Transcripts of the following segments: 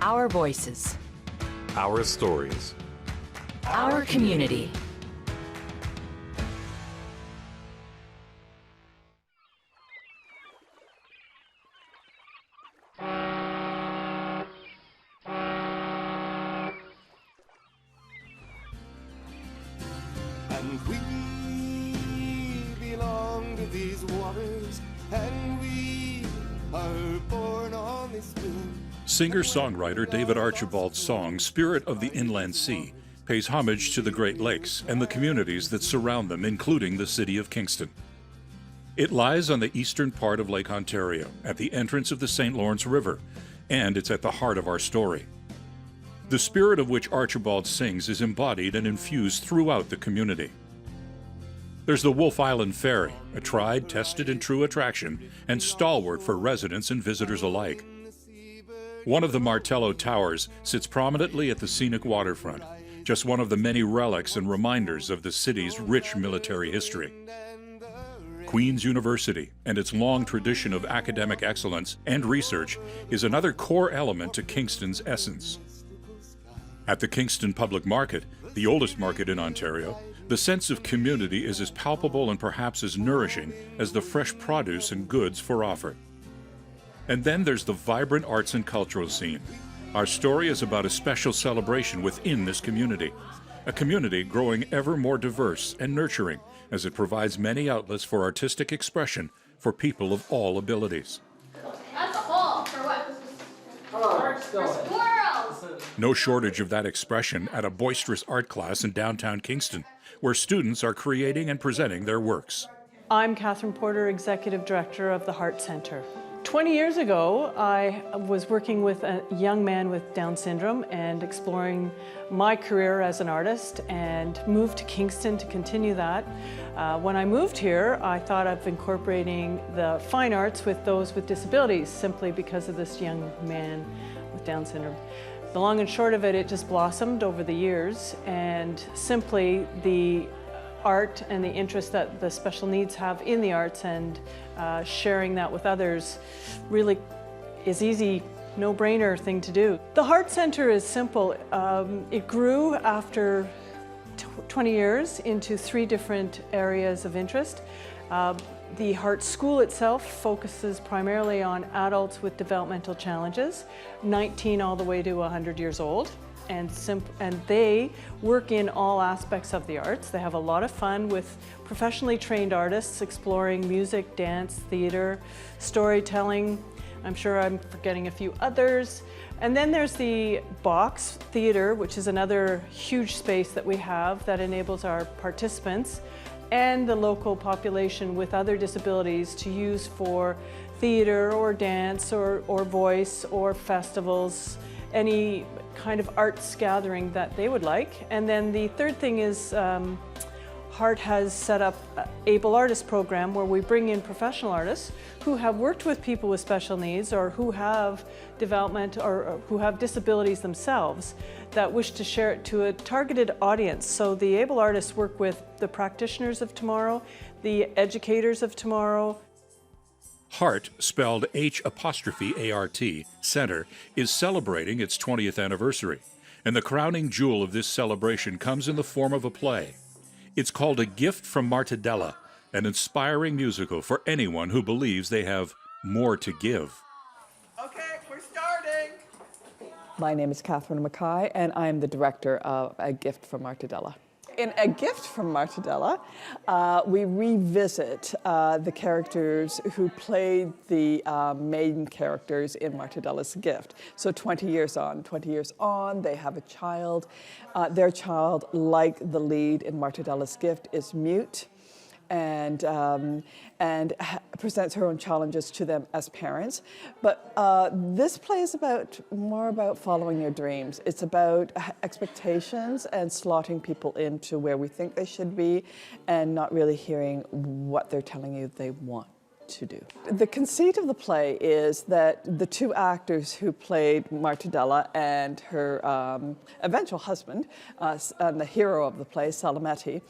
Our voices. Our stories. Our community. And we belong to these waters, and we are born on this wind. Singer-songwriter David Archibald's song, Spirit of the Inland Sea, pays homage to the Great Lakes and the communities that surround them, including the city of Kingston. It lies on the eastern part of Lake Ontario, at the entrance of the St. Lawrence River, and it's at the heart of our story. The spirit of which Archibald sings is embodied and infused throughout the community. There's the Wolfe Island Ferry, a tried, tested, and true attraction and stalwart for residents and visitors alike. One of the Martello Towers sits prominently at the scenic waterfront, just one of the many relics and reminders of the city's rich military history. Queen's University and its long tradition of academic excellence and research is another core element to Kingston's essence. At the Kingston Public Market, the oldest market in Ontario, the sense of community is as palpable and perhaps as nourishing as the fresh produce and goods for offer. And then there's the vibrant arts and cultural scene. Our story is about a special celebration within this community, a community growing ever more diverse and nurturing as it provides many outlets for artistic expression for people of all abilities. That's a hole for what? For squirrels! No shortage of that expression at a boisterous art class in downtown Kingston, where students are creating and presenting their works. I'm Catherine Porter, Executive Director of the Heart Centre. 20 years ago, I was working with a young man with Down syndrome and exploring my career as an artist, and moved to Kingston to continue that. When I moved here, I thought of incorporating the fine arts with those with disabilities simply because of this young man with Down syndrome. The long and short of it, it just blossomed over the years, and simply the art and the interest that the special needs have in the arts and sharing that with others really is easy, no-brainer thing to do. The Heart Centre is simple. It grew after 20 years into 3 different areas of interest. The Heart School itself focuses primarily on adults with developmental challenges, 19 all the way to 100 years old. And they work in all aspects of the arts. They have a lot of fun with professionally trained artists exploring music, dance, theater, storytelling. I'm sure I'm forgetting a few others. And then there's the Box Theater, which is another huge space that we have that enables our participants and the local population with other disabilities to use for theater or dance or voice or festivals, any kind of arts gathering that they would like. And then the third thing is Heart has set up an Able Artist program where we bring in professional artists who have worked with people with special needs or who have development or who have disabilities themselves that wish to share it to a targeted audience. So the Able Artists work with the practitioners of tomorrow, the educators of tomorrow. Heart, spelled H''ART, Centre, is celebrating its 20th anniversary, and the crowning jewel of this celebration comes in the form of a play. It's called A Gift from Martadella, an inspiring musical for anyone who believes they have more to give. Okay, we're starting. My name is Catherine Mackay, and I'm the director of A Gift from Martadella. In A Gift from Martadella, we revisit the characters who played the main characters in Martadella's Gift. So 20 years on, they have a child. Their child, like the lead in Martadella's Gift, is mute and presents her own challenges to them as parents. But this play is more about following your dreams. It's about expectations and slotting people into where we think they should be and not really hearing what they're telling you they want to do. The conceit of the play is that the 2 actors who played Martadella and her eventual husband, and the hero of the play, Salameti,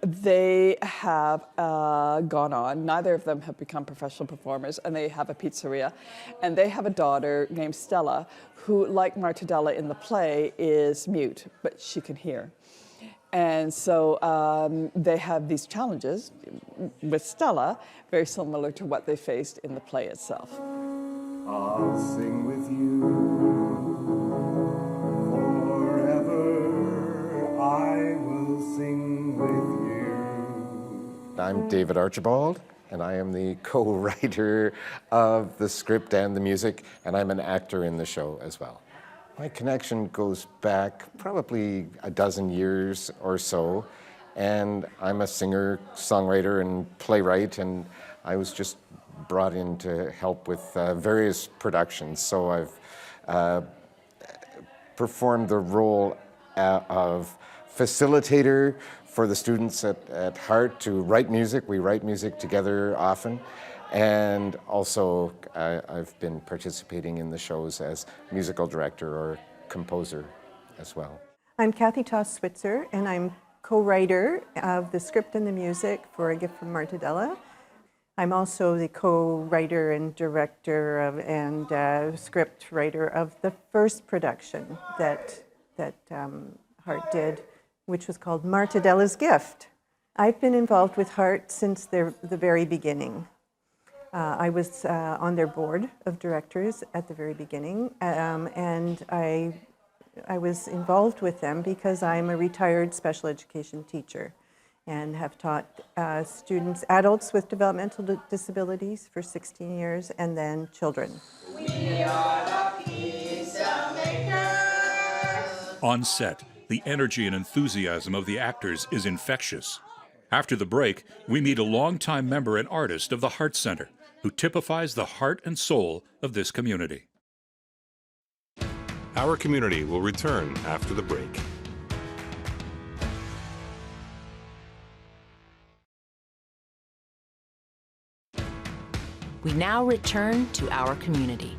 They have gone on. Neither of them have become professional performers, and they have a pizzeria. And they have a daughter named Stella, who, like Martadella in the play, is mute, but she can hear. And so they have these challenges with Stella, very similar to what they faced in the play itself. I'll sing with you forever. I will sing with you. I'm David Archibald, and I am the co-writer of the script and the music, and I'm an actor in the show as well. My connection goes back probably a dozen years or so, and I'm a singer, songwriter, and playwright, and I was just brought in to help with various productions. So I've performed the role of facilitator for the students at Heart to write music. We write music together often. And also, I've been participating in the shows as musical director or composer as well. I'm Kathy Toss Switzer, and I'm co-writer of the script and the music for A Gift from Martadella. I'm also the co-writer and director of, and script writer of the first production that Heart did, which was called Martadella's Gift. I've been involved with Heart since the very beginning. I was on their board of directors at the very beginning, and I was involved with them because I'm a retired special education teacher and have taught students, adults with developmental disabilities for 16 years, and then children. We are the pizza makers. On set, the energy and enthusiasm of the actors is infectious. After the break, we meet a longtime member and artist of the Heart Center, who typifies the heart and soul of this community. Our community will return after the break. We now return to our community.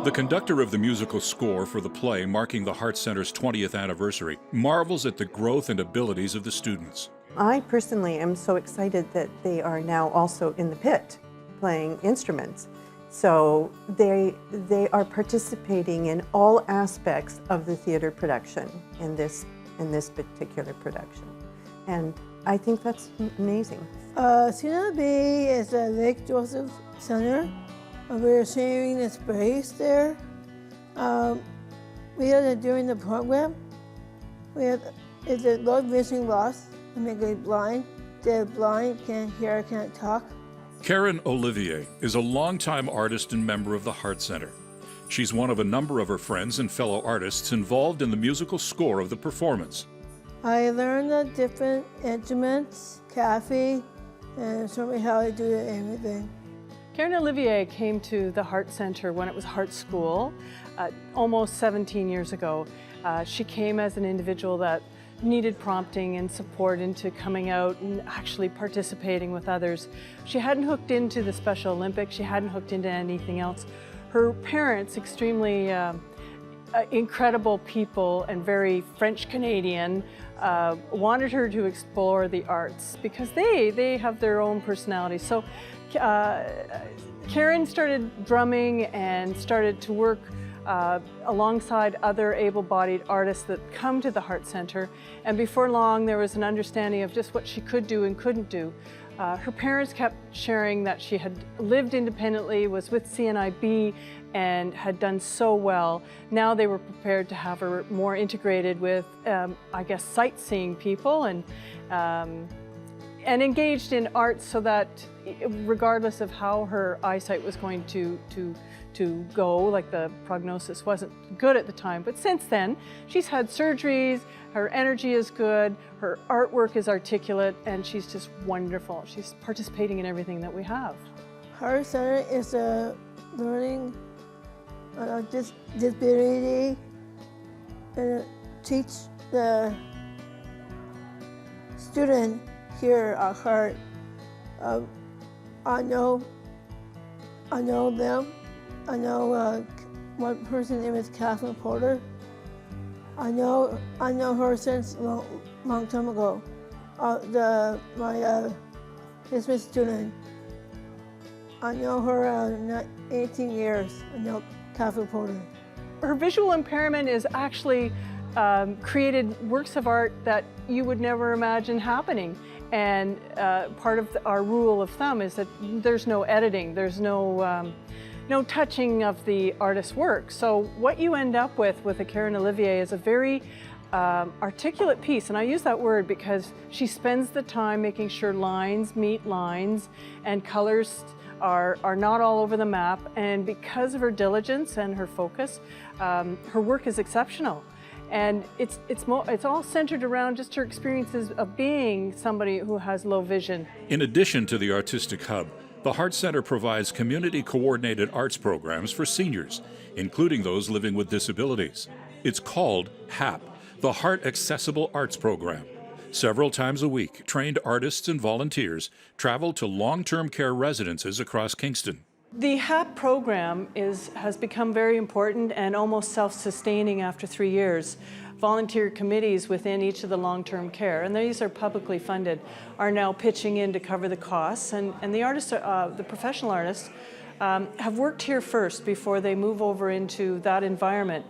The conductor of the musical score for the play marking the Heart Center's 20th anniversary marvels at the growth and abilities of the students. I personally am so excited that they are now also in the pit playing instruments. So they are participating in all aspects of the theater production in this particular production. And I think that's amazing. CNLB is a Lake Joseph Center. We're sharing the space there. We had during the program, it's a low vision loss, make it blind. They're blind, can't hear, can't talk. Karen Olivier is a longtime artist and member of the Heart Center. She's one of a number of her friends and fellow artists involved in the musical score of the performance. I learned the different instruments, Kathy, and showed me how to do everything. Karen Olivier came to the Heart Center when it was Heart School almost 17 years ago. She came as an individual that needed prompting and support into coming out and actually participating with others. She hadn't hooked into the Special Olympics, she hadn't hooked into anything else. Her parents, extremely incredible people and very French-Canadian, wanted her to explore the arts because they have their own personality. So Karen started drumming and started to work alongside other able-bodied artists that come to the Heart Center, and before long there was an understanding of just what she could do and couldn't do. Her parents kept sharing that she had lived independently, was with CNIB, and had done so well. Now they were prepared to have her more integrated with, I guess, sightseeing people and engaged in art, so that regardless of how her eyesight was going to go, like the prognosis wasn't good at the time, but since then she's had surgeries, her energy is good, her artwork is articulate, and she's just wonderful. She's participating in everything that we have. Heart Center is a learning disability and teach the student here at Heart. I know them. I know one person's name is Catherine Porter. I know her since long time ago. My Christmas student. I know her 18 years. I know Catherine Porter. Her visual impairment is actually created works of art that you would never imagine happening. And part of our rule of thumb is that there's no editing, there's no touching of the artist's work. So what you end up with a Karen Olivier is a very articulate piece, and I use that word because she spends the time making sure lines meet lines and colors are not all over the map, and because of her diligence and her focus, her work is exceptional. And it's all centered around just her experiences of being somebody who has low vision. In addition to the Artistic Hub, the Heart Center provides community-coordinated arts programs for seniors, including those living with disabilities. It's called HAP, the Heart Accessible Arts Program. Several times a week, trained artists and volunteers travel to long-term care residences across Kingston. The HAP program has become very important and almost self-sustaining after 3 years. Volunteer committees within each of the long-term care, and these are publicly funded, are now pitching in to cover the costs. And the artists, the professional artists, have worked here first before they move over into that environment.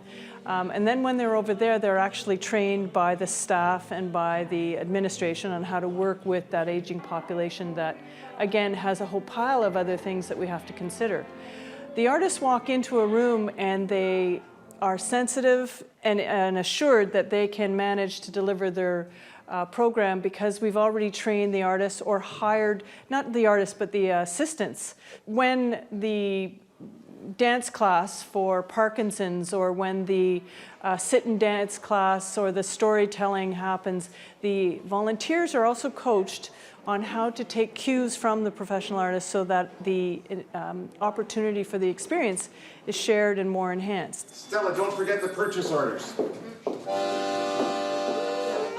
And then when they're over there, they're actually trained by the staff and by the administration on how to work with that aging population that, again, has a whole pile of other things that we have to consider. The artists walk into a room and they are sensitive and assured that they can manage to deliver their program because we've already trained the artists or hired, not the artists, but the assistants. When the dance class for Parkinson's or when the sit and dance class or the storytelling happens, the volunteers are also coached on how to take cues from the professional artists so that the opportunity for the experience is shared and more enhanced. Stella, don't forget the purchase orders.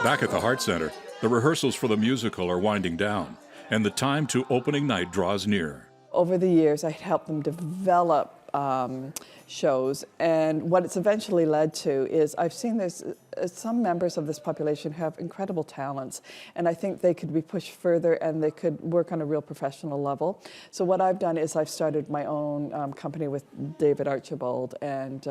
Back at the Heart Center, the rehearsals for the musical are winding down, and the time to opening night draws near. Over the years, I helped them develop shows, and what it's eventually led to is I've seen there's some members of this population have incredible talents, and I think they could be pushed further and they could work on a real professional level. So what I've done is I've started my own company with David Archibald and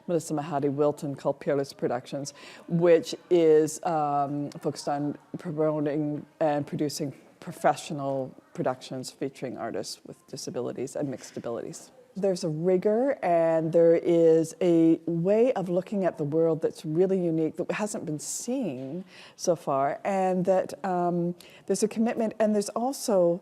Melissa Mahadi Wilton called Peerless Productions, which is focused on promoting and producing professional productions featuring artists with disabilities and mixed abilities. There's a rigor and there is a way of looking at the world that's really unique, that hasn't been seen so far, and that there's a commitment, and there's also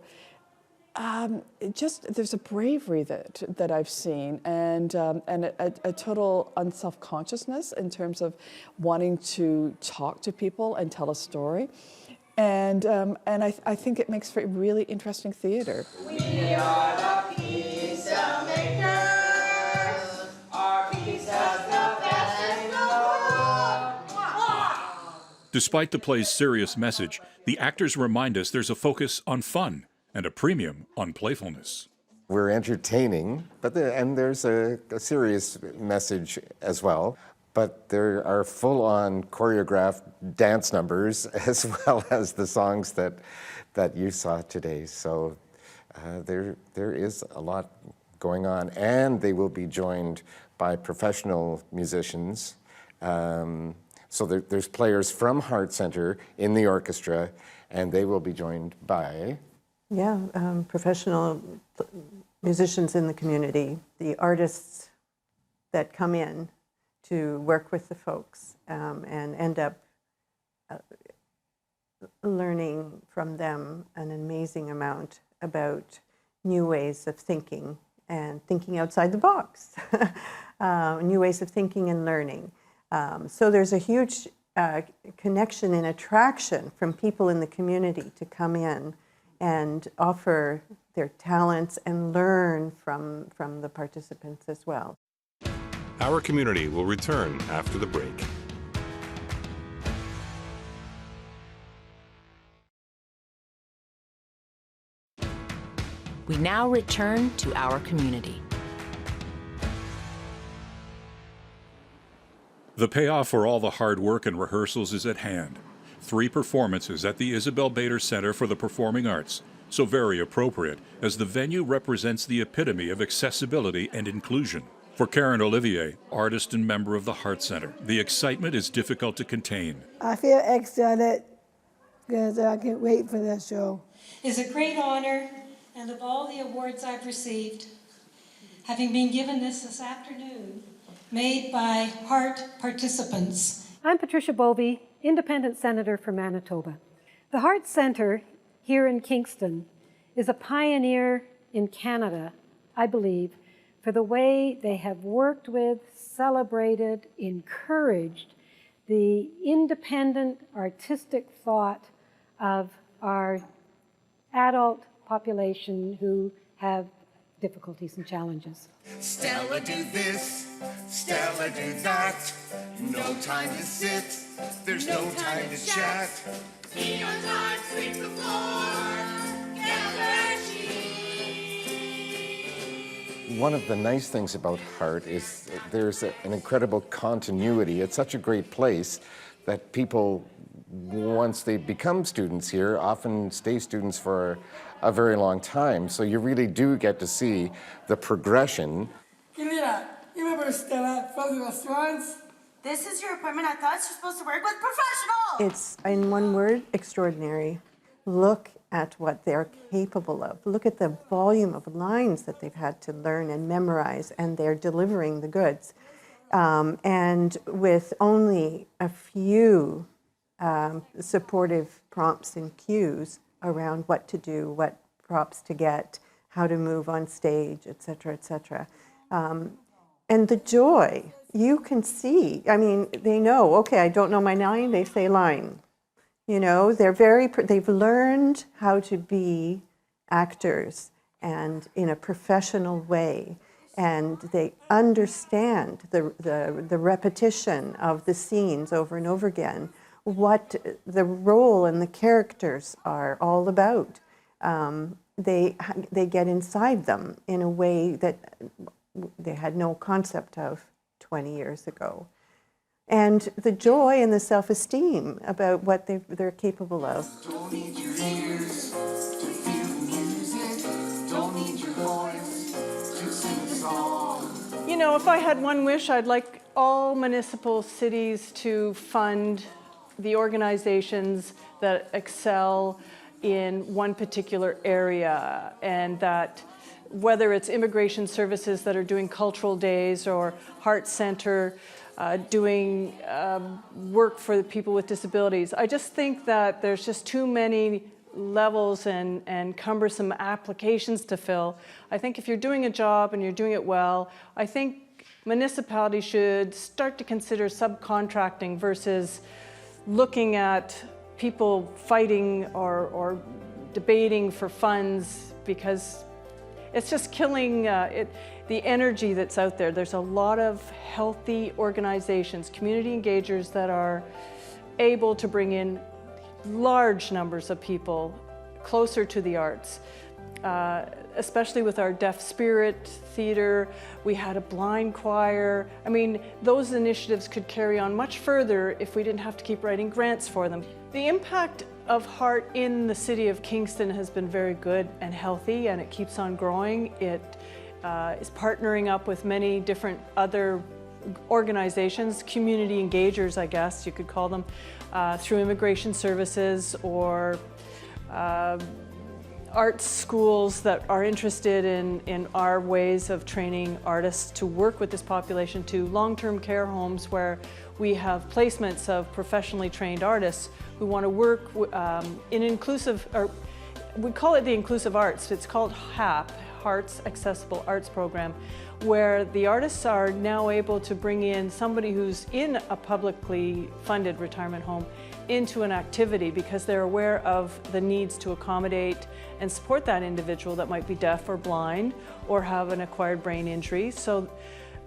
there's a bravery that I've seen, and a total unself-consciousness in terms of wanting to talk to people and tell a story. And I think it makes for really interesting theater. We are the pizza makers. Our pizza's the best in the world. Despite the play's serious message, the actors remind us there's a focus on fun and a premium on playfulness. We're entertaining, but there's a serious message as well. But there are full-on choreographed dance numbers as well as the songs that you saw today. So there is a lot going on, and they will be joined by professional musicians. So there's players from Heart Center in the orchestra, and they will be joined by professional musicians in the community, the artists that come in to work with the folks and end up learning from them an amazing amount about new ways of thinking and thinking outside the box, new ways of thinking and learning. So there's a huge connection and attraction from people in the community to come in and offer their talents and learn from the participants as well. Our community will return after the break. We now return to our community. The payoff for all the hard work and rehearsals is at hand. 3 performances at the Isabel Bader Center for the Performing Arts, so very appropriate as the venue represents the epitome of accessibility and inclusion. For Karen Olivier, artist and member of the Hart Center, the excitement is difficult to contain. I feel excited because I can't wait for that show. It's a great honor, and of all the awards I've received, having been given this afternoon, made by Hart participants. I'm Patricia Bovey, Independent Senator for Manitoba. The Hart Center here in Kingston is a pioneer in Canada, I believe, for the way they have worked with, celebrated, encouraged the independent artistic thought of our adult population who have difficulties and challenges. Stella do this, Stella do that. No time to sit, there's no time to chat. Neon time, sweep the floor, gather One of the nice things about Hart is there's an incredible continuity. It's such a great place that people, once they become students here, often stay students for a very long time. So you really do get to see the progression. Killia, you remember Stella from the restaurants? This is your appointment. I thought you're supposed to work with professionals. It's, in one word, extraordinary. Look at what they're capable of. Look at the volume of lines that they've had to learn and memorize, and they're delivering the goods. And with only a few supportive prompts and cues around what to do, what props to get, how to move on stage, et cetera, et cetera. And the joy, you can see, I mean, they know, okay, I don't know my line, they say line. You know, they've learned how to be actors and in a professional way. And they understand the repetition of the scenes over and over again, what the role and the characters are all about. They get inside them in a way that they had no concept of 20 years ago. And the joy and the self-esteem about what they're capable of. Don't need your ears to feel the music. Don't need your voice to sing a song. You know, if I had one wish, I'd like all municipal cities to fund the organizations that excel in one particular area, and that whether it's immigration services that are doing cultural days or Hart Center doing work for the people with disabilities. I just think that there's just too many levels and cumbersome applications to fill. I think if you're doing a job and you're doing it well, I think municipalities should start to consider subcontracting versus looking at people fighting or debating for funds, because it's just killing the energy that's out there. There's a lot of healthy organizations, community engagers that are able to bring in large numbers of people closer to the arts, especially with our Deaf Spirit Theatre. We had a blind choir. I mean, those initiatives could carry on much further if we didn't have to keep writing grants for them. The impact of Hart in the city of Kingston has been very good and healthy, and it keeps on growing. It is partnering up with many different other organizations, community engagers, I guess you could call them, through immigration services or art schools that are interested in our ways of training artists to work with this population, to long-term care homes where we have placements of professionally trained artists who want to work in inclusive, or we call it the inclusive arts. It's called HAP, Hart's Accessible Arts Program, where the artists are now able to bring in somebody who's in a publicly funded retirement home into an activity because they're aware of the needs to accommodate and support that individual that might be deaf or blind or have an acquired brain injury. So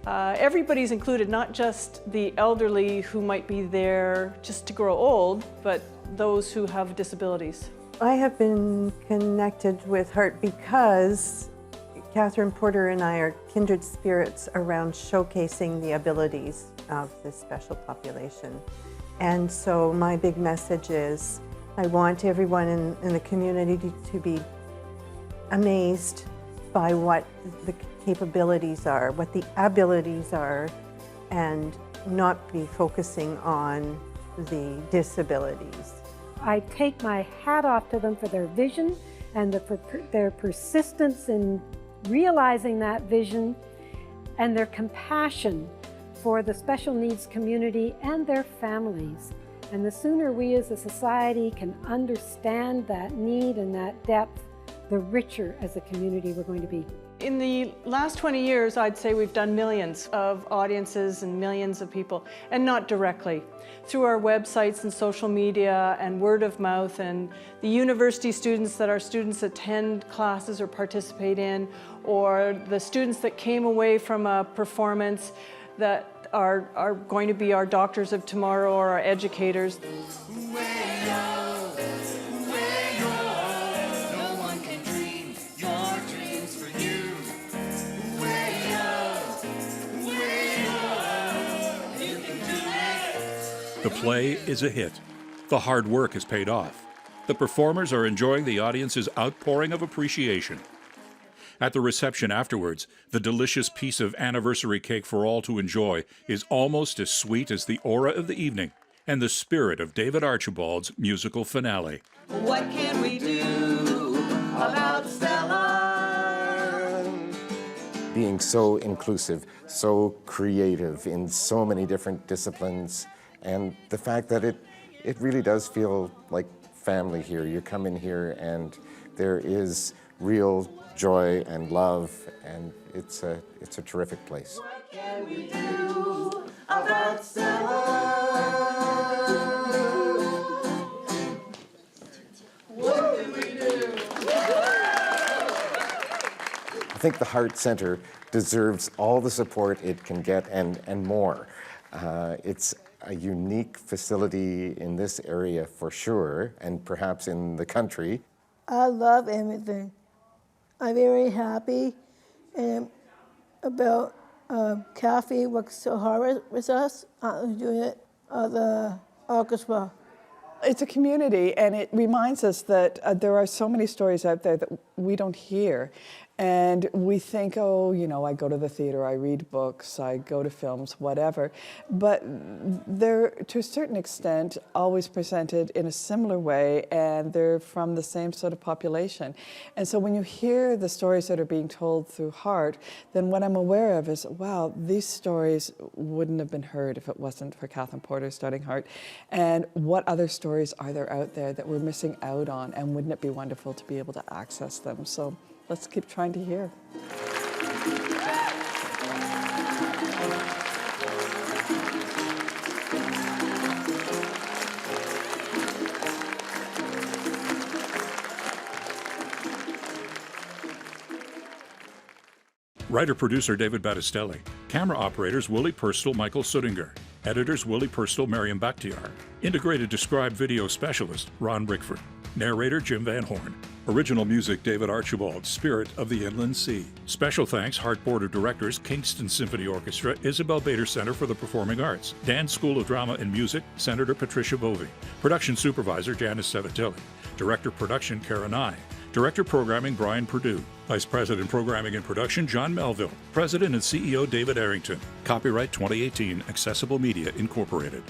everybody's included, not just the elderly who might be there just to grow old, but those who have disabilities. I have been connected with Hart because Catherine Porter and I are kindred spirits around showcasing the abilities of this special population. And so my big message is I want everyone in the community to be amazed by what the capabilities are, what the abilities are, and not be focusing on the disabilities. I take my hat off to them for their vision and their persistence in realizing that vision and their compassion for the special needs community and their families. And the sooner we as a society can understand that need and that depth, the richer as a community we're going to be. In the last 20 years, I'd say we've done millions of audiences and millions of people, and not directly. Through our websites and social media and word of mouth, and the university students that our students attend classes or participate in, or the students that came away from a performance that are going to be our doctors of tomorrow or our educators. The play is a hit. The hard work has paid off. The performers are enjoying the audience's outpouring of appreciation. At the reception afterwards, the delicious piece of anniversary cake for all to enjoy is almost as sweet as the aura of the evening and the spirit of David Archibald's musical finale. What can we do about Stella? Being so inclusive, so creative in so many different disciplines, and the fact that it really does feel like family here. You come in here and there is real joy and love, and it's a terrific place. What can we do about Stella? What can we do? I think the Heart Center deserves all the support it can get and more. It's a unique facility in this area for sure, and perhaps in the country. I love everything. I'm very happy about Kathy works so hard with us doing it, the orchestra. It's a community, and it reminds us that there are so many stories out there that we don't hear. And we think, oh, you know, I go to the theater, I read books, I go to films, whatever. But they're, to a certain extent, always presented in a similar way, and they're from the same sort of population. And so when you hear the stories that are being told through Heart, then what I'm aware of is, wow, these stories wouldn't have been heard if it wasn't for Catherine Porter starting Heart. And what other stories are there out there that we're missing out on, and wouldn't it be wonderful to be able to access them? So let's keep trying to hear. Writer-producer David Battistelli. Camera operators Willie Purstel, Michael Suttinger. Editors Willie Purstel, Miriam Bakhtiar. Integrated Described Video Specialist Ron Rickford. Narrator Jim Van Horn. Original music David Archibald, Spirit of the Inland Sea. Special thanks Heart Board of Directors, Kingston Symphony Orchestra, Isabel Bader Center for the Performing Arts, Dan School of Drama and Music, Senator Patricia Bovey. Production Supervisor Janice Savatelli. Director Production Karen Nye. Director Programming Brian Perdue. Vice President Programming and Production John Melville. President and CEO David Arrington. Copyright 2018 Accessible Media Incorporated.